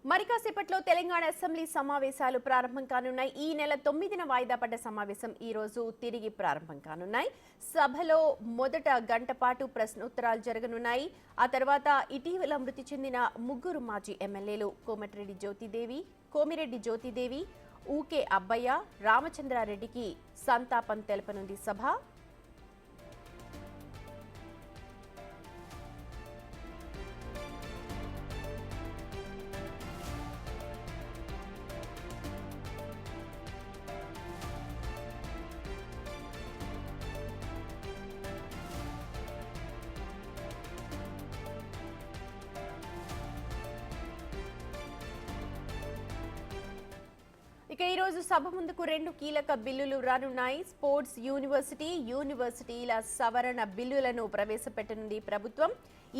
మరి కాసేపట్లో తెలంగాణ అసెంబ్లీ సమావేశాలు ప్రారంభం కానున్నాయి. ఈ నెల 9న వాయిదా పడ్డ సమావేశం ఈ రోజు తిరిగి ప్రారంభం కానున్నాయి. సభలో మొదట గంట పాటు ప్రశ్నోత్తరాలు జరగనున్నాయి. ఆ తర్వాత ఇటీవల మృతి చెందిన ముగ్గురు మాజీ ఎమ్మెల్యేలు కోమిరెడ్డి జ్యోతిదేవి, ఊకే అబ్బయ్య, రామచంద్రారెడ్డికి సంతాపం తెలపనుంది సభ. ఇక ఈ రోజు సభ ముందుకు రెండు కీలక బిల్లులు రానున్నాయి. స్పోర్ట్స్ యూనివర్సిటీల సవరణ బిల్లులను ప్రవేశపెట్టనుంది ప్రభుత్వం.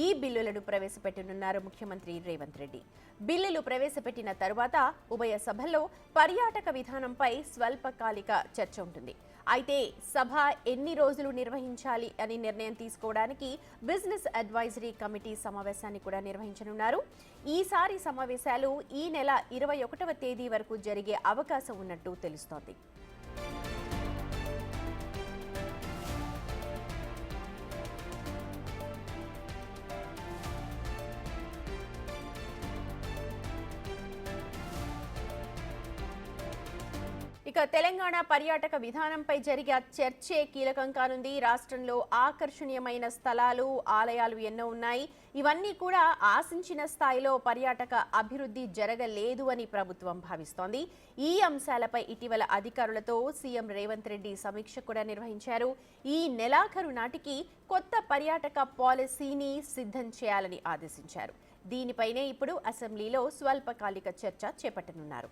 ఈ బిల్లులను ప్రవేశపెట్టనున్నారు ముఖ్యమంత్రి రేవంత్ రెడ్డి. బిల్లులు ప్రవేశపెట్టిన తరువాత ఉభయ సభల్లో పర్యాటక విధానంపై స్వల్పకాలిక చర్చ ఉంటుంది. అయితే సభ ఎన్ని రోజులు నిర్వహించాలి అని నిర్ణయం తీసుకోవడానికి బిజినెస్ అడ్వైజరీ కమిటీ సమావేశాన్ని కూడా నిర్వహించనున్నారు. ఈసారి సమావేశాలు ఈ నెల 21వ తేదీ వరకు జరిగే అవకాశం ఉన్నట్టు తెలుస్తోంది. ఇక తెలంగాణ పర్యాటక విధానంపై జరిగే చర్చే కీలకం కానుంది. రాష్ట్రంలో ఆకర్షణీయమైన స్థలాలు, ఆలయాలు ఎన్నో ఉన్నాయి. ఇవన్నీ కూడా ఆశించిన స్థాయిలో పర్యాటక అభివృద్ధి జరగలేదు అని ప్రభుత్వం భావిస్తోంది. ఈ అంశాలపై ఇటీవల అధికారులతో సీఎం రేవంత్ రెడ్డి సమీక్ష కూడా నిర్వహించారు. ఈ నెలాఖరు నాటికి కొత్త పర్యాటక పాలసీని సిద్ధం చేయాలని ఆదేశించారు. దీనిపైనే ఇప్పుడు అసెంబ్లీలో స్వల్పకాలిక చర్చ చేపట్టనున్నారు.